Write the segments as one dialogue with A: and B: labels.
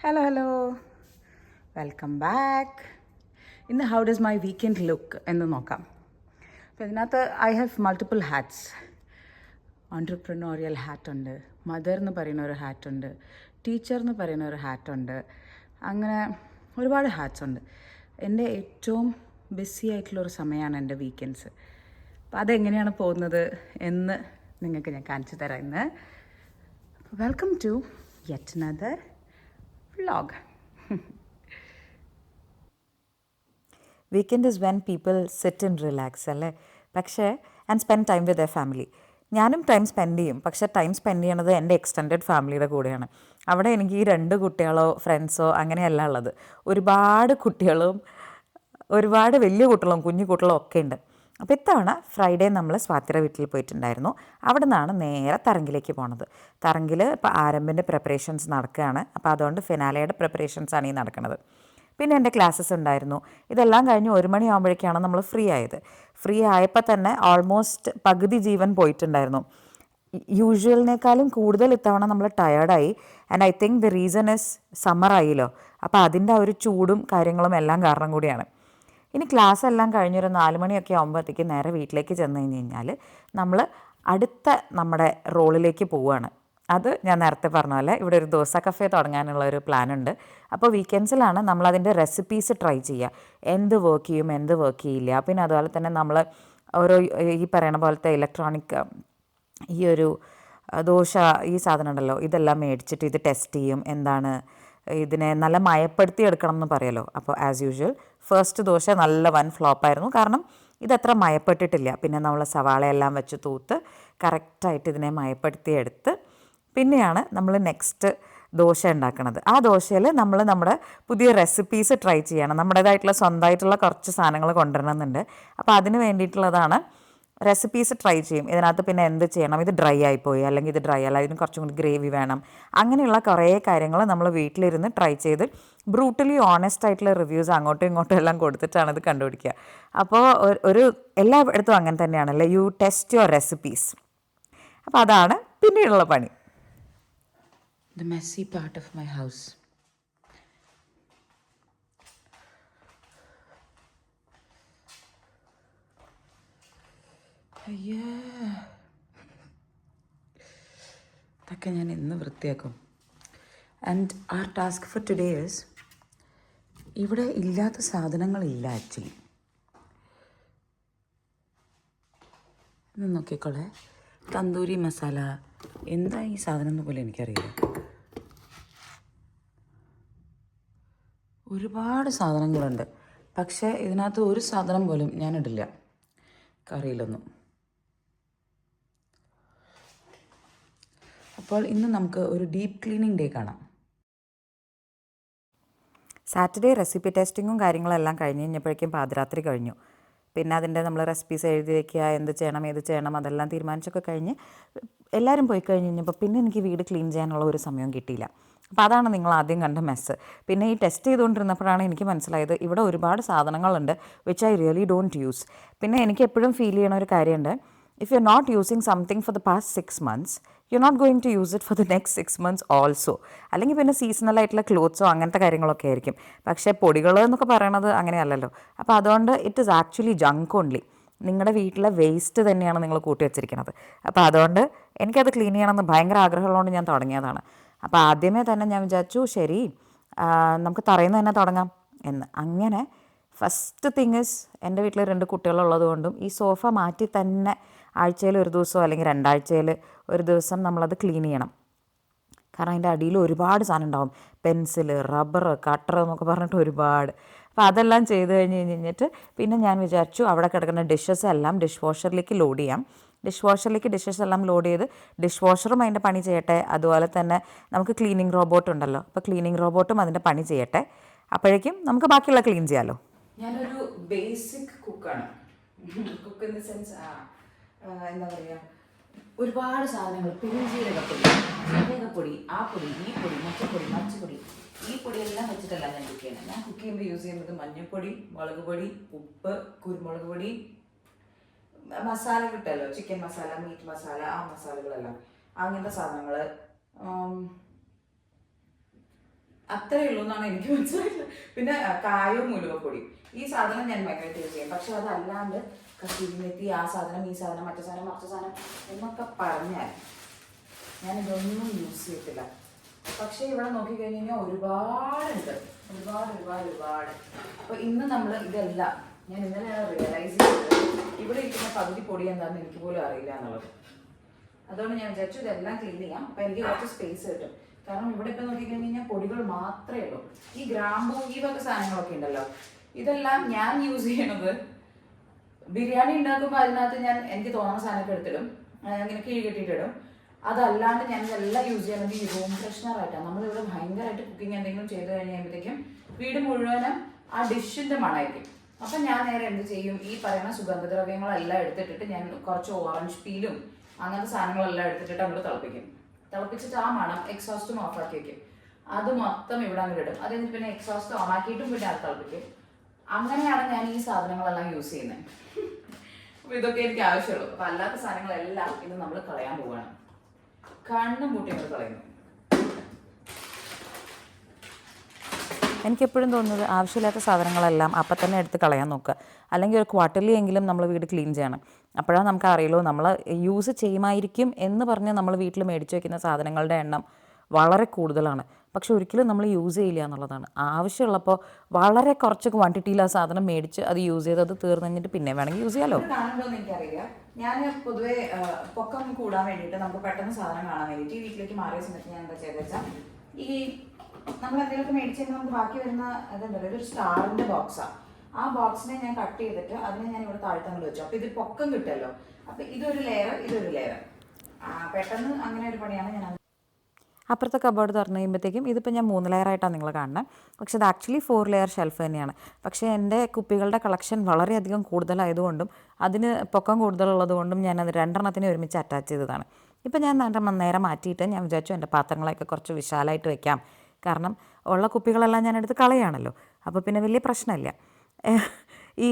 A: Hello welcome back. ഇന്ന് how does my weekend look എന്ന് നോക്കാം. അപ്പോൾ ഇതിനകത്ത് I have multiple hats. Entrepreneurial ഹാറ്റുണ്ട്, മദർ എന്ന് പറയുന്ന ഒരു ഹാറ്റുണ്ട്, ടീച്ചർ എന്ന് പറയുന്ന ഒരു ഹാറ്റുണ്ട്, അങ്ങനെ ഒരുപാട് ഹാറ്റ്സ് ഉണ്ട്. എൻ്റെ ഏറ്റവും ബിസി ആയിട്ടുള്ളൊരു സമയമാണ് എൻ്റെ വീക്കെൻഡ്സ്. അപ്പോൾ അതെങ്ങനെയാണ് പോകുന്നത് എന്ന് നിങ്ങൾക്ക് ഞാൻ കാണിച്ചു തരാം ഇന്ന്. Welcome to yet another vlog.
B: Weekend is when people sit and relax അല്ലേ, പക്ഷേ and spend time with the family. ഞാനും ടൈം സ്പെൻഡ് ചെയ്യും, പക്ഷേ ടൈം സ്പെൻഡ് ചെയ്യണത് എൻ്റെ എക്സ്റ്റെൻഡഡ് ഫാമിലിയുടെ കൂടെയാണ്. അവിടെ എനിക്ക് ഈ 2 കുട്ടികളോ ഫ്രണ്ട്സോ അങ്ങനെയല്ല ഉള്ളത്. ഒരുപാട് കുട്ടികളും ഒരുപാട് വലിയ കുട്ടികളും കുഞ്ഞു കുട്ടികളും ഒക്കെ ഉണ്ട്. അപ്പോൾ ഇത്തവണ ഫ്രൈഡേ നമ്മൾ സ്വാതിയുടെ വീട്ടിൽ പോയിട്ടുണ്ടായിരുന്നു. അവിടെ നിന്നാണ് നേരെ തരങ്കിലേക്ക് പോണത്. തരങ്കിൽ ഇപ്പോൾ ആരംഭിൻ്റെ പ്രിപ്പറേഷൻസ് നടക്കുകയാണ്. അപ്പോൾ അതുകൊണ്ട് ഫിനാലയുടെ പ്രിപ്പറേഷൻസാണ് ഈ നടക്കുന്നത്. പിന്നെ എൻ്റെ ക്ലാസ്സസ് ഉണ്ടായിരുന്നു. ഇതെല്ലാം കഴിഞ്ഞ് 1 മണിയാകുമ്പോഴേക്കാണ് നമ്മൾ ഫ്രീ ആയത്. ഫ്രീ ആയപ്പോൾ തന്നെ ഓൾമോസ്റ്റ് പകുതി ജീവൻ പോയിട്ടുണ്ടായിരുന്നു. യൂഷ്വലിനേക്കാളും കൂടുതൽ ഇത്തവണ നമ്മൾ ടയേർഡായി. And I think the reason is summer ആയില്ലോ. അപ്പോൾ അതിൻ്റെ ആ ഒരു ചൂടും കാര്യങ്ങളും എല്ലാം കാരണം കൂടിയാണ്. ഇനി ക്ലാസ് എല്ലാം കഴിഞ്ഞൊരു 4 മണിയൊക്കെ ആകുമ്പോഴത്തേക്ക് നേരെ വീട്ടിലേക്ക് ചെന്ന് കഴിഞ്ഞാൽ നമ്മൾ അടുത്ത നമ്മുടെ റോളിലേക്ക് പോവുകയാണ്. അത് ഞാൻ നേരത്തെ പറഞ്ഞ പോലെ ഇവിടെ ഒരു ദോസ കഫേ തുടങ്ങാനുള്ള ഒരു പ്ലാനുണ്ട്. അപ്പോൾ വീക്കെൻഡ്സിലാണ് നമ്മളതിൻ്റെ റെസിപ്പീസ് ട്രൈ ചെയ്യുക. എന്ത് വർക്ക് ചെയ്യും, എന്ത് വർക്ക് ചെയ്യില്ല. പിന്നെ അതുപോലെ തന്നെ നമ്മൾ ഓരോ ഈ പറയണ പോലത്തെ ഇലക്ട്രോണിക് ഈ ഒരു ദോശ ഈ സാധനം ഉണ്ടല്ലോ, ഇതെല്ലാം മേടിച്ചിട്ട് ഇത് ടെസ്റ്റ് ചെയ്യും. എന്താണ് ഇതിനെ നല്ല മയപ്പെടുത്തി എടുക്കണം എന്ന് പറയുമല്ലോ. അപ്പോൾ ആസ് യൂഷ്വൽ ഫസ്റ്റ് ദോശ നല്ല വൻ ഫ്ലോപ്പായിരുന്നു. കാരണം ഇതത്ര മയപ്പെട്ടിട്ടില്ല. പിന്നെ നമ്മൾ സവാളയെല്ലാം വെച്ച് തൂത്ത് കറക്റ്റായിട്ട് ഇതിനെ മയപ്പെടുത്തി എടുത്ത് പിന്നെയാണ് നമ്മൾ നെക്സ്റ്റ് ദോശ ഉണ്ടാക്കുന്നത്. ആ ദോശയിൽ നമ്മൾ നമ്മുടെ പുതിയ റെസിപ്പീസ് ട്രൈ ചെയ്യണം. നമ്മുടേതായിട്ടുള്ള സ്വന്തമായിട്ടുള്ള കുറച്ച് സാധനങ്ങൾ കൊണ്ടുവരണമെന്നുണ്ട്. അപ്പോൾ അതിന് വേണ്ടിയിട്ടുള്ളതാണ് റെസിപ്പീസ് ട്രൈ ചെയ്യും. ഇതിനകത്ത് പിന്നെ എന്ത് ചെയ്യണം, ഇത് ഡ്രൈ ആയിപ്പോയി, അല്ലെങ്കിൽ ഇത് ഡ്രൈ അല്ല, ഇതിന് കുറച്ചും കൂടി ഗ്രേവി വേണം, അങ്ങനെയുള്ള കുറേ കാര്യങ്ങൾ നമ്മൾ വീട്ടിലിരുന്ന് ട്രൈ ചെയ്ത് ബ്രൂട്ടലി ഓണസ്റ്റ് ആയിട്ടുള്ള റിവ്യൂസ് അങ്ങോട്ടും ഇങ്ങോട്ടും എല്ലാം കൊടുത്തിട്ടാണ് ഇത് കണ്ടുപിടിക്കുക. അപ്പോൾ ഒരു എല്ലായിടത്തും അങ്ങനെ തന്നെയാണല്ലേ, യു ടെസ്റ്റ് യുവർ റെസിപ്പീസ്. അപ്പോൾ അതാണ് പിന്നീടുള്ള പണി.
A: The messy part of my house. അയ്യേ, ഇതൊക്കെ ഞാൻ ഇന്ന് വൃത്തിയാക്കും. And our task for today is, ഇവിടെ ഇല്ലാത്ത സാധനങ്ങളില്ല ആക്ച്വലി. ഇത് നോക്കിക്കോളെ, തന്തൂരി മസാല, എന്താ ഈ സാധനം എന്ന് പോലും എനിക്കറിയില്ല. ഒരുപാട് സാധനങ്ങളുണ്ട്, പക്ഷേ ഇതിനകത്ത് ഒരു സാധനം പോലും ഞാനിടില്ല കറിയിലൊന്നും. അപ്പോൾ ഇന്ന് നമുക്ക് ഒരു ഡീപ്പ് ക്ലീനിങ് ഡേ കാണാം.
B: സാറ്റർഡേ റെസിപ്പി ടെസ്റ്റിങ്ങും കാര്യങ്ങളെല്ലാം കഴിഞ്ഞ് കഴിഞ്ഞപ്പോഴേക്കും പാതിരാത്രി കഴിഞ്ഞു. പിന്നെ അതിൻ്റെ നമ്മൾ റെസിപ്പീസ് എഴുതി വയ്ക്കുക, എന്ത് ചെയ്യണം ഏത് ചെയ്യണം അതെല്ലാം തീരുമാനിച്ചൊക്കെ കഴിഞ്ഞ് എല്ലാവരും പോയി കഴിഞ്ഞ് കഴിഞ്ഞപ്പോൾ പിന്നെ എനിക്ക് വീട് ക്ലീൻ ചെയ്യാനുള്ള ഒരു സമയം കിട്ടിയില്ല. അപ്പോൾ അതാണ് നിങ്ങൾ ആദ്യം കണ്ട മെസ്സ്. പിന്നെ ഈ ടെസ്റ്റ് ചെയ്തുകൊണ്ടിരുന്നപ്പോഴാണ് എനിക്ക് മനസ്സിലായത് ഇവിടെ ഒരുപാട് സാധനങ്ങളുണ്ട് which I really don't use. പിന്നെ എനിക്ക് എപ്പോഴും ഫീൽ ചെയ്യണ ഒരു കാര്യമുണ്ട്, if you are not using something for the past 6 months you are not going to use it for the next 6 months also. അല്ലെങ്കിൽ പിന്നെ സീസണലായിട്ടുള്ള ക്ലോത്ത്സോ അങ്ങനത്തെ കാര്യങ്ങളൊക്കെ ആയിരിക്കും. പക്ഷേ പൊടികൾ എന്നൊക്കെ പറയണത് അങ്ങനെയല്ലല്ലോ. അപ്പോൾ അതുകൊണ്ട് it is actually junk only. നിങ്ങളുടെ വീട്ടിലെ വേസ്റ്റ് തന്നെയാണ് നിങ്ങൾ കൂട്ടി വെച്ചിരിക്കുന്നത്. അപ്പോൾ അതുകൊണ്ട് എനിക്കത് ക്ലീൻ ചെയ്യണമെന്ന് ഭയങ്കര ആഗ്രഹമുള്ളതുകൊണ്ട് ഞാൻ തുടങ്ങിയതാണ്. അപ്പോൾ ആദ്യമേ തന്നെ ഞാൻ വിചാരിച്ചു ശരി നമുക്ക് തറയുന്ന തന്നെ തുടങ്ങാം എന്ന്. അങ്ങനെ ഫസ്റ്റ് തിങ് ഇസ്, എൻ്റെ വീട്ടിൽ 2 കുട്ടികളുള്ളത് കൊണ്ടും ഈ സോഫ മാറ്റി തന്നെ ആഴ്ചയിൽ ഒരു ദിവസമോ അല്ലെങ്കിൽ 2 ആഴ്ചയിൽ ഒരു ദിവസം നമ്മളത് ക്ലീൻ ചെയ്യണം. കാരണം അതിൻ്റെ അടിയിൽ ഒരുപാട് സാധനം ഉണ്ടാവും, പെൻസില്, റബ്ബർ, കട്ടർ എന്നൊക്കെ പറഞ്ഞിട്ട് ഒരുപാട്. അപ്പോൾ അതെല്ലാം ചെയ്ത് കഴിഞ്ഞിട്ട് പിന്നെ ഞാൻ വിചാരിച്ചു അവിടെ കിടക്കുന്ന ഡിഷസ് എല്ലാം ഡിഷ് വാഷറിലേക്ക് ലോഡ് ചെയ്യാം. ഡിഷ് വാഷറിലേക്ക് ഡിഷസ് എല്ലാം ലോഡ് ചെയ്ത് ഡിഷ് വാഷറും അതിൻ്റെ പണി ചെയ്യട്ടെ. അതുപോലെ തന്നെ നമുക്ക് ക്ലീനിങ് റോബോട്ട് ഉണ്ടല്ലോ, അപ്പോൾ ക്ലീനിങ് റോബോട്ടും അതിൻ്റെ പണി ചെയ്യട്ടെ. അപ്പോഴേക്കും നമുക്ക് ബാക്കിയുള്ള ക്ലീൻ ചെയ്യാമല്ലോ.
A: ഞാനൊരു ബേസിക് കുക്കാണ്. കുക്ക് ഇൻ ദ സെൻസ് എന്താ പറയുക, ഒരുപാട് സാധനങ്ങൾ, പെരുംജീരകപ്പൊടി, ജീരകപ്പൊടി, ആ പൊടി, ഈ പൊടി, മച്ചപ്പൊടി, മച്ചപ്പൊടി, ഈ പൊടിയെല്ലാം വെച്ചിട്ടല്ല ഞാൻ കുക്ക് ചെയ്യുന്നത്. ഞാൻ കുക്ക് ചെയ്യുമ്പോൾ യൂസ് ചെയ്യുന്നത് മഞ്ഞൾപ്പൊടി, മുളക് പൊടി, ഉപ്പ്, കുരുമുളക് പൊടി, മസാല കിട്ടുമല്ലോ, ചിക്കൻ മസാല, മീറ്റ് മസാല, ആ മസാലകളെല്ലാം, അങ്ങനത്തെ സാധനങ്ങൾ. അത്രയേ ഉള്ളൂ എന്നാണ് എനിക്ക് മനസ്സിലായില്ല. പിന്നെ കായവും ഉലുവപ്പൊടിയും, ഈ സാധനം ഞാൻ ഭയങ്കരമായിട്ട് യൂസ് ചെയ്യും. പക്ഷെ അതല്ലാണ്ട് കസൂരി മെത്തി, ആ സാധനം, ഈ സാധനം, മറ്റേ സാധനം, മറ്റു സാധനം എന്നൊക്കെ പറഞ്ഞാൽ ഞാൻ ഇതൊന്നും യൂസ് ചെയ്യത്തില്ല. പക്ഷേ ഇവിടെ നോക്കിക്കഴിഞ്ഞ് കഴിഞ്ഞാൽ ഒരുപാടുണ്ട്, ഒരുപാട്. അപ്പോൾ ഇന്ന് നമ്മൾ ഇതെല്ലാം ഞാൻ ഇന്നലെയാണ് റിയലൈസ് ചെയ്തത്, ഇവിടെ ഇരിക്കുന്ന പകുതി പൊടി എന്താണെന്ന് എനിക്ക് പോലും അറിയില്ല എന്നുള്ളത്. അതുകൊണ്ട് ഞാൻ വിചാരിച്ചു ഇതെല്ലാം ക്ലീൻ ചെയ്യാം. അപ്പം എനിക്ക് കുറച്ച് സ്പേസ് കിട്ടും. കാരണം ഇവിടെ ഇപ്പം നോക്കിക്കഴിഞ്ഞ് കഴിഞ്ഞാൽ പൊടികൾ മാത്രമേ ഉള്ളൂ. ഈ ഗ്രാമ്പൂ, ഈ വക സാധനങ്ങളൊക്കെ ഉണ്ടല്ലോ, ഇതെല്ലാം ഞാൻ യൂസ് ചെയ്യണത് ബിരിയാണി ഉണ്ടാക്കുമ്പോൾ അതിനകത്ത് ഞാൻ എനിക്ക് തോന്നുന്ന സാധനമൊക്കെ എടുത്തിടും, ഇങ്ങനെ കിഴി കെട്ടിയിട്ടിടും. അതല്ലാണ്ട് ഞാൻ ഇതെല്ലാം യൂസ് ചെയ്യണമെങ്കിൽ ഈ റൂം ഫ്രഷ്നറായിട്ടാണ്. നമ്മളിവിടെ ഭയങ്കരമായിട്ട് കുക്കിംഗ് എന്തെങ്കിലും ചെയ്ത് കഴിയുമ്പോഴത്തേക്കും വീട് മുഴുവനും ആ ഡിഷിൻ്റെ മണമായിരിക്കും. അപ്പം ഞാൻ നേരെ എന്ത് ചെയ്യും, ഈ പറയുന്ന സുഗന്ധദ്രവ്യങ്ങളെല്ലാം എടുത്തിട്ടിട്ട് ഞാൻ കുറച്ച് ഓറഞ്ച് പീലും അങ്ങനത്തെ സാധനങ്ങളെല്ലാം എടുത്തിട്ട് അങ്ങോട്ട് തിളപ്പിച്ചിട്ട് ആ മണം എക്സോസ്റ്റും ഓഫാക്കി വെക്കും. അത് മൊത്തം ഇവിടെ അങ്ങോട്ട് ഇടും. അത് കഴിഞ്ഞ് പിന്നെ എക്സോസ്റ്റ് ഓണാക്കിയിട്ടും പിന്നെ അത് തിളപ്പിക്കും. അങ്ങനെയാണ് ഞാൻ ഈ സാധനങ്ങളെല്ലാം യൂസ് ചെയ്യുന്നത്. അപ്പോൾ ഇതൊക്കെ എനിക്ക് ആവശ്യമുള്ളൂ. അപ്പോൾ അല്ലാത്ത സാധനങ്ങളെല്ലാം ഇന്ന് നമ്മൾ കളയാൻ പോവുകയാണ്. കണ്ണും പൂട്ടി നമ്മൾ കളയുന്നു.
B: എനിക്കെപ്പോഴും തോന്നുന്നത് ആവശ്യമില്ലാത്ത സാധനങ്ങളെല്ലാം അപ്പം തന്നെ എടുത്ത് കളയാൻ നോക്കുക. അല്ലെങ്കിൽ ഒരു ക്വാർട്ടർലി എങ്കിലും നമ്മൾ വീട് ക്ലീൻ ചെയ്യണം. അപ്പോഴാണ് നമുക്ക് അറിയുള്ളൂ നമ്മൾ യൂസ് ചെയ്യുമായിരിക്കും എന്ന് പറഞ്ഞ് നമ്മൾ വീട്ടിൽ മേടിച്ച് വയ്ക്കുന്ന സാധനങ്ങളുടെ എണ്ണം വളരെ കൂടുതലാണ്. പക്ഷെ ഒരിക്കലും നമ്മൾ യൂസ് ചെയ്യില്ല എന്നുള്ളതാണ്. ആവശ്യമുള്ളപ്പോൾ വളരെ കുറച്ച് ക്വാണ്ടിറ്റിയിൽ ആ സാധനം മേടിച്ച് അത് യൂസ് ചെയ്ത് അത് തീർന്നു കഴിഞ്ഞിട്ട് പിന്നെ വേണമെങ്കിൽ യൂസ് ചെയ്യാമല്ലോ.
A: കാണുന്നുണ്ടോന്ന് എനിക്കറിയില്ല. ഞാൻ പൊതുവെ പൊക്കം കൂടാൻ വേണ്ടിയിട്ട്, നമുക്ക് പെട്ടെന്ന് സാധനം കാണാൻ വേണ്ടിയിട്ട് ഈ വീട്ടിലേക്ക് മാറിയ സമയത്ത് ഞാൻ എന്താ ചെയ്തെന്ന് വെച്ചാൽ, ഈ നമ്മൾ എന്തെങ്കിലുമൊക്കെ മേടിച്ച് കഴിഞ്ഞാൽ നമുക്ക് ബാക്കി വരുന്ന ഇതെന്താ പറയുക, ഒരു സ്റ്റാറിൻ്റെ ബോക്സാണ്. ആ ബോക്സിനെ ഞാൻ കട്ട് ചെയ്തിട്ട് അതിനെ ഞാൻ ഇവിടെ താഴ്ത്തങ്ങോട്ട് വെച്ചു. അപ്പോൾ ഇത് പൊക്കം കിട്ടുമല്ലോ. അപ്പോൾ ഇതൊരു ലെയർ, ഇതൊരു ലെയർ. പെട്ടെന്ന് അങ്ങനെ ഒരു പണിയാണ് ഞാൻ.
B: അപ്പുറത്തെ കബോർഡ് തുറന്നു കഴിയുമ്പോഴത്തേക്കും ഇതിപ്പോൾ ഞാൻ 3 ലെയറായിട്ടാണ് നിങ്ങൾ കാണുന്നത്. പക്ഷേ ഇത് ആക്ച്വലി 4 ലെയർ ഷെൽഫ് തന്നെയാണ്. പക്ഷേ എൻ്റെ കുപ്പികളുടെ കളക്ഷൻ വളരെയധികം കൂടുതലായതുകൊണ്ടും അതിന് പൊക്കം കൂടുതലുള്ളത് കൊണ്ടും ഞാനത് 2 എണ്ണത്തിനെ ഒരുമിച്ച് അറ്റാച്ച് ചെയ്തതാണ്. ഇപ്പോൾ ഞാൻ നേരെ മാറ്റിയിട്ട് ഞാൻ വിചാരിച്ചു എൻ്റെ പാത്രങ്ങളെയൊക്കെ കുറച്ച് വിശാലമായിട്ട് വെക്കാം. കാരണം ഉള്ള കുപ്പികളെല്ലാം ഞാനെടുത്ത് കളയാണല്ലോ. അപ്പോൾ പിന്നെ വലിയ പ്രശ്നമില്ല. ഈ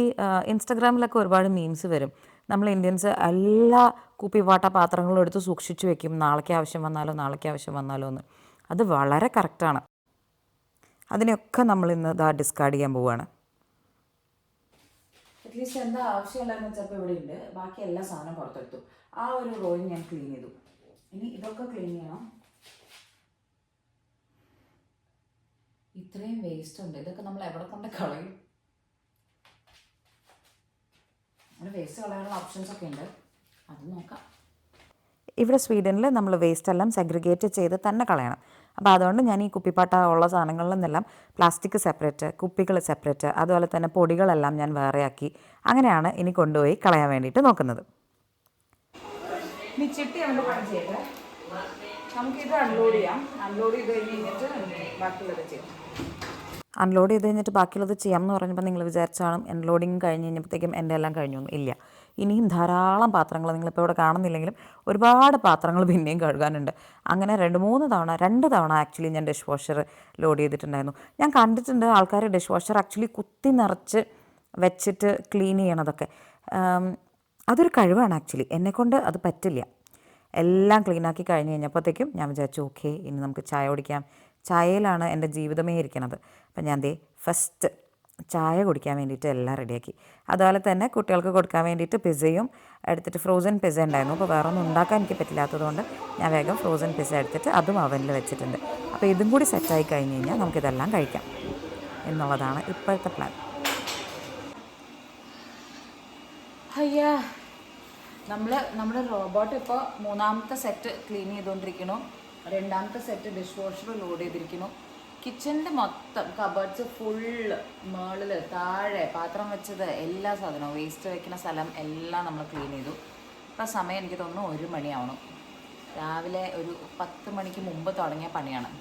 B: ഇൻസ്റ്റഗ്രാമിലൊക്കെ ഒരുപാട് മീംസ് വരും. നമ്മൾ ഇന്ത്യൻസ് എല്ലാ കുപ്പിവാട്ട പാത്രങ്ങളും എടുത്ത് സൂക്ഷിച്ചു വെക്കും, നാളേക്ക് ആവശ്യം വന്നാലോ എന്ന്. അത് വളരെ കറക്റ്റാണ്. അതിനെയൊക്കെ നമ്മൾ ഇന്ന് ഡിസ്കാർഡ് ചെയ്യാൻ പോവുകയാണ്.
A: അറ്റ്ലീസ്റ്റ് എന്താ ആവശ്യമുള്ളതെന്ന് വെച്ചപ്പോൾ ഇവിടെ ഉണ്ട്. ബാക്കി എല്ലാ സാധനവും പുറത്തെടുത്തു. ആ ഒരു റോയും ഞാൻ ക്ലീൻ ചെയ്തു. ഇനി ഇതൊക്കെ ക്ലീൻ ചെയ്യണം. ഇത്രയും വേസ്റ്റ് ഉണ്ട്. ഇതൊക്കെ നമ്മൾ എവിടെ കൊണ്ട് കളയും? അങ്ങനെ വേസ്റ്റ് കളയാനുള്ള ഓപ്ഷൻസ് ഒക്കെ ഉണ്ട്, അത് നോക്കാം.
B: ഇവിടെ സ്വീഡനിൽ നമ്മൾ വേസ്റ്റ് എല്ലാം സെഗ്രിഗേറ്റ് ചെയ്ത് തന്നെ കളയണം. അപ്പോൾ അതുകൊണ്ട് ഞാൻ ഈ കുപ്പിപ്പാട്ട ഉള്ള സാധനങ്ങളിൽ നിന്നെല്ലാം പ്ലാസ്റ്റിക് സെപ്പറേറ്റ്, കുപ്പികൾ സെപ്പറേറ്റ്, അതുപോലെ തന്നെ പൊടികളെല്ലാം ഞാൻ വേറെയാക്കി അങ്ങനെയാണ് ഇനി കൊണ്ടുപോയി കളയാൻ വേണ്ടിയിട്ട് നോക്കുന്നത്.
A: ഇനി ചിട്ടി നമുക്ക് പണി ചെയ്യട്ടെ. നമുക്കിത് അൺലോഡ് ചെയ്യാം. അൺലോഡ് ചെയ്ത് കഴിഞ്ഞിട്ട് ബാക്കിയുള്ളത് ചെയ്യാം.
B: അൺലോഡ് ചെയ്ത് കഴിഞ്ഞിട്ട് ബാക്കിയുള്ളത് ചെയ്യാമെന്ന് പറഞ്ഞപ്പോൾ നിങ്ങൾ വിചാരിച്ചാണ് അൺലോഡിങ് കഴിഞ്ഞ് കഴിഞ്ഞപ്പോഴത്തേക്കും എൻ്റെ എല്ലാം കഴിഞ്ഞൊന്നും ഇല്ല. ഇനിയും ധാരാളം പാത്രങ്ങൾ നിങ്ങളിപ്പോൾ ഇവിടെ കാണുന്നില്ലെങ്കിലും ഒരുപാട് പാത്രങ്ങൾ പിന്നെയും കഴുകാനുണ്ട്. അങ്ങനെ 2 തവണ ആക്ച്വലി ഞാൻ ഡിഷ് വാഷർ ലോഡ് ചെയ്തിട്ടുണ്ടായിരുന്നു. ഞാൻ കണ്ടിട്ടുണ്ട് ആൾക്കാർ ഡിഷ് വാഷർ ആക്ച്വലി കുത്തി നിറച്ച് വെച്ചിട്ട് ക്ലീൻ ചെയ്യണതൊക്കെ. അതൊരു കഴിവാണ് ആക്ച്വലി. എന്നെക്കൊണ്ട് അത് പറ്റില്ല. എല്ലാം ക്ലീനാക്കി കഴിഞ്ഞ് കഴിഞ്ഞപ്പോഴത്തേക്കും ഞാൻ വിചാരിച്ചു ഓക്കെ ഇനി നമുക്ക് ചായ കുടിക്കാം. ചായയിലാണ് എൻ്റെ ജീവിതമേ ഇരിക്കണത്. അപ്പം ഞാൻ ഫസ്റ്റ് ചായ കുടിക്കാൻ വേണ്ടിയിട്ട് എല്ലാം റെഡിയാക്കി. അതുപോലെ തന്നെ കുട്ടികൾക്ക് കൊടുക്കാൻ വേണ്ടിയിട്ട് പിസ്സയും എടുത്തിട്ട്, ഫ്രോസൺ പിസ്സ ഉണ്ടായിരുന്നു. അപ്പോൾ വേറെ ഒന്നും ഉണ്ടാക്കാൻ എനിക്ക് പറ്റില്ലാത്തതുകൊണ്ട് ഞാൻ വേഗം ഫ്രോസൺ പിസ്സ എടുത്തിട്ട് അതും അവനിൽ വെച്ചിട്ടുണ്ട്. അപ്പോൾ ഇതും കൂടി സെറ്റായി കഴിഞ്ഞ് കഴിഞ്ഞാൽ നമുക്കിതെല്ലാം കഴിക്കാം എന്നുള്ളതാണ് ഇപ്പോഴത്തെ പ്ലാൻ.
A: അയ്യാ, നമ്മുടെ റോബോട്ട് ഇപ്പോൾ 3ാമത്തെ സെറ്റ് ക്ലീൻ ചെയ്തുകൊണ്ടിരിക്കുന്നു. 2ാമത്തെ സെറ്റ് ഡിഷ് വാഷർ ലോഡ് ചെയ്തിരിക്കുന്നു. കിച്ചണിൻ്റെ മൊത്തം കബേർഡ്സ് ഫുള്ള്, മുകളിൽ താഴെ പാത്രം വെച്ചത് എല്ലാ സാധനവും, വേസ്റ്റ് വയ്ക്കുന്ന സ്ഥലം എല്ലാം നമ്മൾ ക്ലീൻ ചെയ്തു. ഇപ്പം സമയം എനിക്ക് തോന്നുന്നു 1 മണിയാവണം. രാവിലെ ഒരു 10 മണിക്ക് മുമ്പ് തുടങ്ങിയ പണിയാണ്.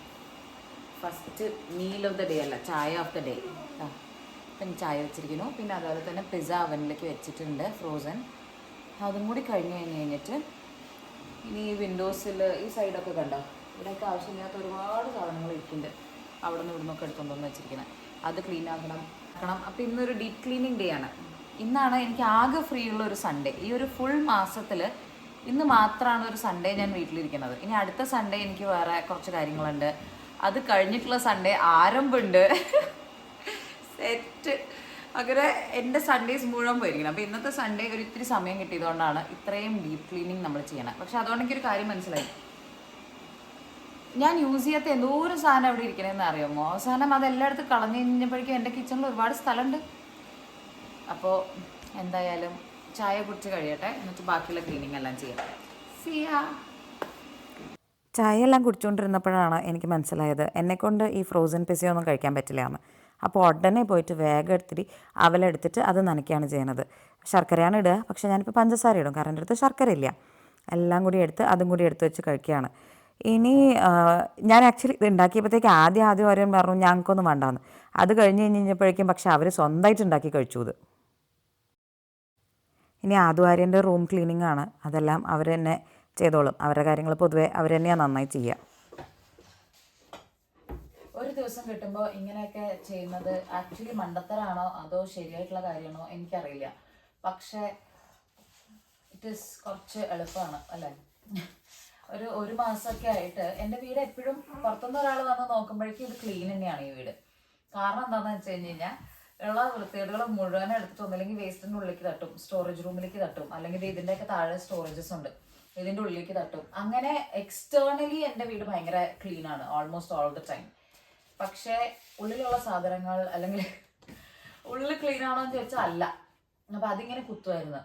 A: First meal of the day അല്ല, ചായ ഓഫ് ദ ഡേ. ഇപ്പം ചായ വെച്ചിരിക്കുന്നു. പിന്നെ അതുപോലെ തന്നെ പിസ്സ അവനിലേക്ക് വെച്ചിട്ടുണ്ട് ഫ്രോസൺ. അതും കൂടി കഴിഞ്ഞ് കഴിഞ്ഞിട്ട് ഇനി ഈ വിൻഡോസിൽ ഈ സൈഡൊക്കെ കണ്ടോ, ഇവിടെയൊക്കെ ആവശ്യമില്ലാത്ത ഒരുപാട് സാധനങ്ങൾ ഇരിക്കുന്നുണ്ട്. അവിടെ നിന്ന് ഇവിടെ നിന്നൊക്കെ എടുത്തുകൊണ്ടുവന്ന് വെച്ചിരിക്കുന്നത്. അത് ക്ലീൻ ആക്കണം. അപ്പോൾ ഇന്നൊരു ഡീപ്പ് ക്ലീനിങ് ഡേ ആണ്. ഇന്നാണ് എനിക്ക് ആകെ ഫ്രീ ഉള്ള ഒരു സൺഡേ. ഈ ഒരു ഫുൾ മാസത്തിൽ ഇന്ന് മാത്രമാണ് ഒരു സൺഡേ ഞാൻ വീട്ടിലിരിക്കുന്നത്. ഇനി അടുത്ത സൺഡേ എനിക്ക് വേറെ കുറച്ച് കാര്യങ്ങളുണ്ട്. അത് കഴിഞ്ഞിട്ടുള്ള സൺഡേ ആരംഭമുണ്ട്. സെറ്റ് അങ്ങനെ എൻ്റെ സൺഡേസ് മുഴുവൻ പോയിരിക്കണം. അപ്പോൾ ഇന്നത്തെ സൺഡേ ഒരു ഇത്തിരി സമയം കിട്ടിയതുകൊണ്ടാണ് ഇത്രയും ഡീപ്പ് ക്ലീനിങ് നമ്മൾ ചെയ്യണം. പക്ഷെ അതുകൊണ്ട് എനിക്കൊരു കാര്യം മനസ്സിലായി, ഞാൻ യൂസ് ചെയ്യാത്ത എന്തോ ഒരു സാധനം അവിടെ ഇരിക്കണമെന്ന് അറിയാമോ? അവസാനം അതെല്ലായിടത്തും കളഞ്ഞു കഴിഞ്ഞപ്പോഴേക്കും എൻ്റെ കിച്ചണിൽ ഒരുപാട് സ്ഥലമുണ്ട്. അപ്പോൾ എന്തായാലും ചായ കുടിച്ച് കഴിയട്ടെ, എന്നിട്ട് ബാക്കിയുള്ള ക്ലീനിങ് എല്ലാം ചെയ്യട്ടെ. സിയാ.
B: ചായ എല്ലാം കുടിച്ചുകൊണ്ടിരുന്നപ്പോഴാണ് എനിക്ക് മനസ്സിലായത് എന്നെക്കൊണ്ട് ഈ ഫ്രോസൺ പിസ ഒന്നും കഴിക്കാൻ പറ്റില്ല എന്ന്. അപ്പോൾ ഉടനെ പോയിട്ട് വേഗം എടുത്തിട്ട് അവലെടുത്തിട്ട് അത് നനയ്ക്കുകയാണ് ചെയ്യുന്നത്. ശർക്കരയാണ് ഇടുക, പക്ഷേ ഞാനിപ്പോൾ പഞ്ചസാര ഇടും, കാരണം എൻ്റെ അടുത്ത് ശർക്കര ഇല്ല. എല്ലാം കൂടി എടുത്ത് അതും കൂടി എടുത്ത് വെച്ച് കഴിക്കുകയാണ്. ഇനി ഞാൻ ആക്ച്വലി ഇത് ഉണ്ടാക്കിയപ്പോഴത്തേക്ക് ആദ്യം അവരും പറഞ്ഞു ഞങ്ങൾക്കൊന്നും വേണ്ടാന്ന്. അത് കഴിഞ്ഞപ്പോഴേക്കും പക്ഷെ അവർ സ്വന്തമായിട്ട് ഉണ്ടാക്കി കഴിച്ചു ഇത്. ഇനി ആദ്വാര്യൻ്റെ റൂം ക്ലീനിങ് ആണ്, അതെല്ലാം അവർ തന്നെ ചെയ്തോളും. അവരുടെ കാര്യങ്ങൾ പൊതുവേ അവർ തന്നെയാണ് നന്നായി ചെയ്യുക.
A: ഒരു ദിവസം കിട്ടുമ്പോൾ ഇങ്ങനെയൊക്കെ ചെയ്യുന്നത് ആക്ച്വലി മണ്ടത്തരാണോ അതോ ശരിയായിട്ടുള്ള കാര്യമാണോ എനിക്കറിയില്ല. പക്ഷേ ഇറ്റ് ഈസ് കുറച്ച് എളുപ്പമാണ് അല്ലേ? ഒരു മാസമൊക്കെ ആയിട്ട് എൻ്റെ വീട് എപ്പോഴും പുറത്തുനിന്ന് ഒരാൾ വന്ന് നോക്കുമ്പോഴേക്കും ഇത് ക്ലീൻ തന്നെയാണ് ഈ വീട്. കാരണം എന്താണെന്ന് വെച്ച് കഴിഞ്ഞാൽ ഉള്ള വൃത്തികേടുകൾ മുഴുവൻ എടുത്തിട്ട് ഒന്നില്ലെങ്കിൽ വേസ്റ്റിൻ്റെ ഉള്ളിലേക്ക് തട്ടും, സ്റ്റോറേജ് റൂമിലേക്ക് തട്ടും, അല്ലെങ്കിൽ ഇതിൻ്റെയൊക്കെ താഴെ സ്റ്റോറേജസ് ഉണ്ട്, ഇതിൻ്റെ ഉള്ളിലേക്ക് തട്ടും. അങ്ങനെ എക്സ്റ്റേർണലി എൻ്റെ വീട് ഭയങ്കര ക്ലീനാണ് ഓൾമോസ്റ്റ് ഓൾ ദ ടൈം. പക്ഷേ ഉള്ളിലുള്ള സാധനങ്ങൾ അല്ലെങ്കിൽ ഉള്ളിൽ ക്ലീൻ ആണോ എന്ന് ചോദിച്ചാൽ അല്ല. അപ്പം അതിങ്ങനെ കുത്തുമായിരുന്നു.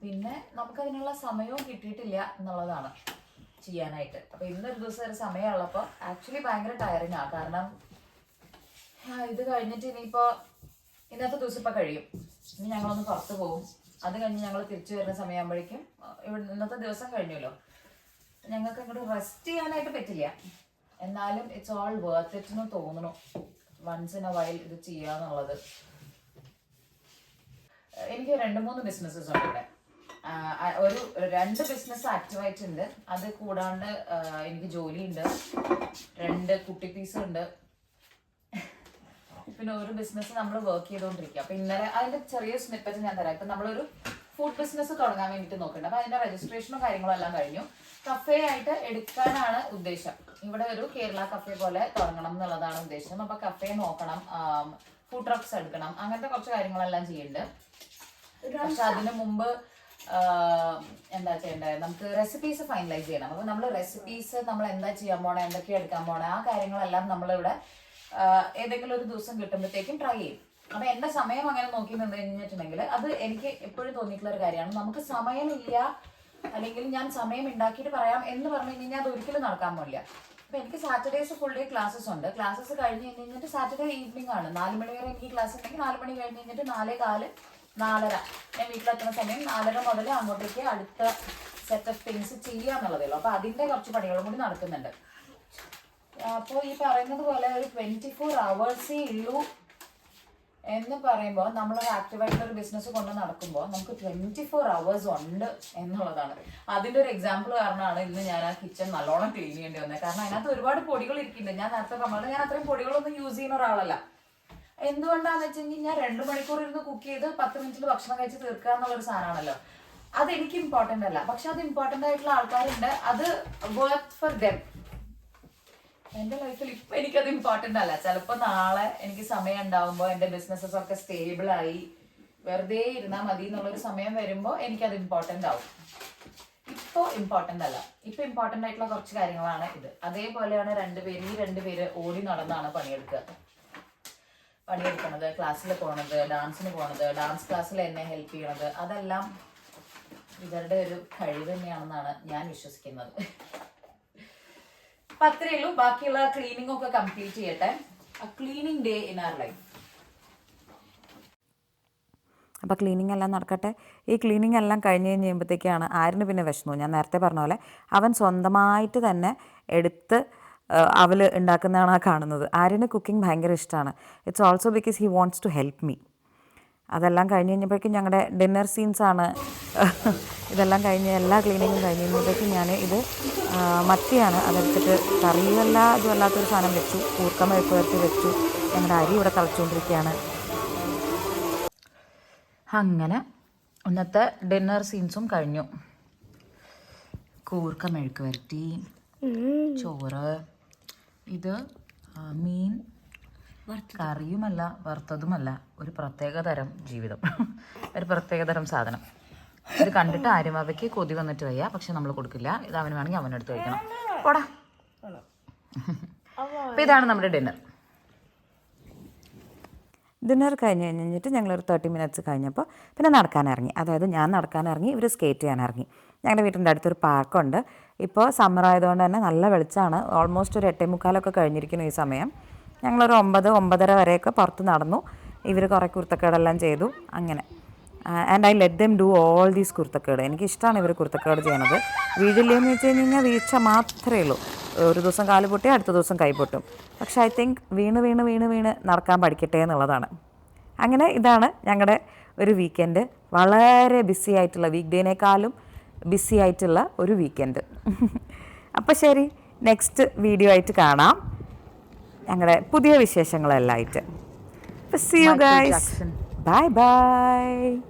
A: പിന്നെ നമുക്കതിനുള്ള സമയവും കിട്ടിയിട്ടില്ല എന്നുള്ളതാണ് ചെയ്യാനായിട്ട്. അപ്പോൾ ഇന്നൊരു ദിവസം ഒരു സമയമുള്ളപ്പോൾ ആക്ച്വലി ഭയങ്കര ടയറിങ് ആണ്. കാരണം ഇത് കഴിഞ്ഞിട്ട് ഇനിയിപ്പോൾ ഇന്നത്തെ ദിവസം ഇപ്പം കഴിയും, ഇനി ഞങ്ങളൊന്ന് പുറത്ത് പോകും. അത് കഴിഞ്ഞ് ഞങ്ങൾ തിരിച്ചു വരുന്ന സമയമാകുമ്പോഴേക്കും ഇന്നത്തെ ദിവസം കഴിഞ്ഞല്ലോ. ഞങ്ങൾക്ക് അങ്ങോട്ട് റെസ്റ്റ് ചെയ്യാനായിട്ട് പറ്റില്ല. എന്നാലും ഇറ്റ്സ് ഓൾ വർത്ത് ഇറ്റ് എന്ന് തോന്നുന്നു വൺസ് ഇൻ എ വൈൽ ഇത് ചെയ്യാന്നുള്ളത്. എനിക്ക് 2-3 ബിസിനസ്സസ് ഉണ്ട് ഇവിടെ. ഒരു 2 ബിസിനസ് ആക്റ്റീവായിട്ടുണ്ട്. അത് കൂടാണ്ട് എനിക്ക് ജോലിയുണ്ട്, 2 കുട്ടി പീസ് ഉണ്ട്, പിന്നെ ഒരു ബിസിനസ് നമ്മൾ വർക്ക് ചെയ്തുകൊണ്ടിരിക്കുക. അപ്പൊ ഇന്നലെ അതിന്റെ ചെറിയ സ്നിപ്പറ്റ് ഞാൻ തരാം. ഇപ്പൊ നമ്മളൊരു ഫുഡ് ബിസിനസ് തുടങ്ങാൻ വേണ്ടിയിട്ട് നോക്കുന്നുണ്ട്. അപ്പൊ അതിന്റെ രജിസ്ട്രേഷനും കാര്യങ്ങളും എല്ലാം കഴിഞ്ഞു. കഫേ ആയിട്ട് എടുക്കാനാണ് ഉദ്ദേശം. ഇവിടെ ഒരു കേരള കഫേ പോലെ തുടങ്ങണം എന്നുള്ളതാണ് ഉദ്ദേശം. അപ്പൊ കഫേ നോക്കണം, ഫുഡ് ട്രക്സ് എടുക്കണം, അങ്ങനത്തെ കുറച്ച് കാര്യങ്ങളെല്ലാം ചെയ്യുന്നുണ്ട്. പക്ഷെ അതിനു മുമ്പ് എന്താ ചെയ്യേണ്ടത്, നമുക്ക് റെസിപ്പീസ് ഫൈനലൈസ് ചെയ്യണം. അപ്പൊ നമ്മൾ റെസിപ്പീസ് നമ്മൾ എന്താ ചെയ്യാൻ പോണേ, എന്തൊക്കെയാ എടുക്കാൻ പോണേ, ആ കാര്യങ്ങളെല്ലാം നമ്മളിവിടെ ഏതെങ്കിലും ഒരു ദിവസം കിട്ടുമ്പോഴത്തേക്കും ട്രൈ ചെയ്യും. അപ്പൊ എന്റെ സമയം അങ്ങനെ നോക്കി നിന്ന് കഴിഞ്ഞിട്ടുണ്ടെങ്കിൽ അത് എനിക്ക് എപ്പോഴും തോന്നിയിട്ടുള്ള ഒരു കാര്യമാണ്. നമുക്ക് സമയമില്ല അല്ലെങ്കിൽ ഞാൻ സമയം ഉണ്ടാക്കിയിട്ട് പറയാം എന്ന് പറഞ്ഞു കഴിഞ്ഞാൽ അത് ഒരിക്കലും നടക്കാൻ പോലില്ല. അപ്പൊ എനിക്ക് സാറ്റർഡേസ് ഫുൾ ഡേ ക്ലാസ്സസ് ഉണ്ട്. ക്ലാസ്സസ് കഴിഞ്ഞ് കഴിഞ്ഞിട്ട് സാറ്റർഡേ ഈവനിങ് ആണ്, 4 മണി വരെ എനിക്ക് ക്ലാസ് ഉണ്ടെങ്കിൽ 4 മണി കഴിഞ്ഞ് കഴിഞ്ഞിട്ട് 4:15, 4:30 ഞാൻ വീട്ടിലെത്തുന്ന സമയം 4:30 മുതൽ അങ്ങോട്ടേക്ക് അടുത്ത സെറ്റ് ഓഫ് തിങ്സ് ചെയ്യുക എന്നുള്ളതേ ഉള്ളൂ. അപ്പൊ അതിന്റെ കുറച്ച് പണികളും കൂടി നടക്കുന്നുണ്ട്. അപ്പോൾ ഈ പറയുന്നത് പോലെ ഒരു 24 hours ഉള്ളൂ എന്ന് പറയുമ്പോൾ നമ്മളൊരു ആക്റ്റീവായിട്ടുള്ള ബിസിനസ് കൊണ്ട് നടക്കുമ്പോൾ നമുക്ക് 24 hours ഉണ്ട് എന്നുള്ളതാണ്. അതിൻ്റെ ഒരു എക്സാമ്പിൾ കാരണമാണ് ഇന്ന് ഞാൻ ആ കിച്ചൺ നല്ലോണം ക്ലീൻ ചെയ്യേണ്ടി വന്നത്. കാരണം അതിനകത്ത് ഒരുപാട് പൊടികൾ ഇരിക്കുന്നുണ്ട്. ഞാൻ നേരത്തെ പറഞ്ഞത് ഞാൻ അത്രയും പൊടികളൊന്നും യൂസ് ചെയ്യുന്ന ഒരാളല്ല. എന്തുകൊണ്ടാന്ന് വെച്ച് കഴിഞ്ഞാൽ ഞാൻ 2 മണിക്കൂർ ഇരുന്ന് കുക്ക് ചെയ്ത് 10 മിനിറ്റിൽ ഭക്ഷണം കഴിച്ച് തീർക്കുക എന്നുള്ളൊരു സാധനമാണല്ലോ. അതെനിക്ക് ഇമ്പോർട്ടൻ്റ് അല്ല. പക്ഷെ അത് ഇമ്പോർട്ടൻ്റ് ആയിട്ടുള്ള ആൾക്കാരുണ്ട്, അത് വർത്ത് ഫോർ ദെം. എൻ്റെ ലൈഫിൽ ഇപ്പം എനിക്കത് ഇമ്പോർട്ടൻ്റ് അല്ല. ചിലപ്പോൾ നാളെ എനിക്ക് സമയം ഉണ്ടാവുമ്പോൾ എൻ്റെ ബിസിനസ്സസ് ഒക്കെ സ്റ്റേബിളായി വെറുതെ ഇരുന്നാൽ മതി എന്നുള്ളൊരു സമയം വരുമ്പോൾ എനിക്കത് ഇമ്പോർട്ടൻ്റ് ആവും. ഇപ്പോൾ ഇമ്പോർട്ടൻ്റ് അല്ല. ഇപ്പം ഇമ്പോർട്ടൻ്റ് ആയിട്ടുള്ള കുറച്ച് കാര്യങ്ങളാണ് ഇത്. അതേപോലെയാണ് ഈ 2 പേര് ഓടി നടന്നാണ് പണിയെടുക്കുന്നത്, ക്ലാസ്സിൽ പോണത്, ഡാൻസിന് പോണത്, ഡാൻസ് ക്ലാസ്സിൽ എന്നെ ഹെൽപ്പ് ചെയ്യണത്, അതെല്ലാം ഇവരുടെ ഒരു കഴിവ് തന്നെയാണെന്നാണ് ഞാൻ വിശ്വസിക്കുന്നത്. അപ്പം അത്രയേ ഉള്ളൂ. ബാക്കിയുള്ള ക്ലീനിങ് ഒക്കെ കംപ്ലീറ്റ് ചെയ്യട്ടെ. Cleaning day in our life.
B: അപ്പോൾ ക്ലീനിങ് എല്ലാം നടക്കട്ടെ. ഈ ക്ലീനിങ് എല്ലാം കഴിഞ്ഞ് കഴിയുമ്പോഴത്തേക്കാണ് ആരിന് പിന്നെ വിഷമം. ഞാൻ നേരത്തെ പറഞ്ഞ പോലെ അവൻ സ്വന്തമായിട്ട് തന്നെ എടുത്ത് അവൽ ഉണ്ടാക്കുന്നതാണ് കാണുന്നത്. ആര്യന് കുക്കിംഗ് ഭയങ്കര ഇഷ്ടമാണ്. It's also because he wants to help me. അതെല്ലാം കഴിഞ്ഞ് കഴിഞ്ഞപ്പോഴേക്കും ഞങ്ങളുടെ ഡിന്നർ സീൻസാണ്. ഇതെല്ലാം കഴിഞ്ഞ് എല്ലാ ക്ലീനിങ്ങും കഴിഞ്ഞ് കഴിഞ്ഞപ്പോഴേക്കും ഞാൻ ഇത് മത്തിയാണ്, അതെടുത്തിട്ട് കറിയല്ല ഇതും അല്ലാത്തൊരു സാധനം വെച്ചു, കൂർക്ക മെഴുക്ക് വരട്ടി വെച്ചു. ഞങ്ങളുടെ അരി ഇവിടെ തിളച്ചുകൊണ്ടിരിക്കുകയാണ്. അങ്ങനെ ഇന്നത്തെ ഡിന്നർ സീൻസും കഴിഞ്ഞു. കൂർക്ക മെഴുക്ക് വരട്ടി, ചോറ്, ഇത് മീൻ കറിയുമല്ല വറുത്തതുമല്ല, ഒരു പ്രത്യേകതരം ജീവിതം, ഒരു പ്രത്യേകതരം സാധനം. ഇത് കണ്ടിട്ട് ആരും അവയ്ക്ക് കൊതി വന്നിട്ട് വയ്യ, പക്ഷെ നമ്മൾ കൊടുക്കില്ല. ഇത് അവന് വേണമെങ്കിൽ അവനെടുത്ത് കഴിക്കണം. പോടാ. അപ്പോൾ ഇതാണ് നമ്മുടെ ഡിന്നർ. ഡിന്നർ കഴിഞ്ഞ് കഴിഞ്ഞിട്ട് ഞങ്ങളൊരു 30 മിനിറ്റ്സ് കഴിഞ്ഞപ്പോൾ പിന്നെ നടക്കാനിറങ്ങി. അതായത് ഞാൻ നടക്കാനിറങ്ങി, ഇവർ സ്കേറ്റ് ചെയ്യാനിറങ്ങി. ഞങ്ങളുടെ വീട്ടിൻ്റെ അടുത്തൊരു പാർക്കുണ്ട്. ഇപ്പോൾ സമ്മർ ആയതുകൊണ്ട് തന്നെ നല്ല വെളിച്ചമാണ്. ഓൾമോസ്റ്റ് ഒരു 8:45 കഴിഞ്ഞിരിക്കുന്നു ഈ സമയം. ഞങ്ങളൊരു 9-9:30 വരെയൊക്കെ പുറത്ത് നടന്നു. ഇവർ കുറേ കുരുത്തക്കേടെല്ലാം ചെയ്തു. അങ്ങനെ and I let them do all these കുരുത്തക്കേട്. എനിക്കിഷ്ടമാണ് ഇവർ കുരുത്തക്കേട് ചെയ്യണത്. വീഴില്ലെന്ന് വെച്ച് കഴിഞ്ഞാൽ വീഴ്ച മാത്രമേ ഉള്ളൂ. ഒരു ദിവസം കാല് പൊട്ടി അടുത്ത ദിവസം കൈ പൊട്ടും. പക്ഷേ ഐ തിങ്ക് വീണ് നടക്കാൻ പഠിക്കട്ടെ എന്നുള്ളതാണ്. അങ്ങനെ ഇതാണ് ഞങ്ങളുടെ ഒരു വീക്കെൻഡ്. വളരെ ബിസി ആയിട്ടുള്ള, വീക്ക് ഡേനേക്കാളും ബിസി ആയിട്ടുള്ള ഒരു വീക്കെൻഡ്. അപ്പോൾ ശരി, നെക്സ്റ്റ് വീഡിയോ ആയിട്ട് കാണാം, ഞങ്ങളുടെ പുതിയ വിശേഷങ്ങളെല്ലാം ആയിട്ട്. See you guys. Bye bye.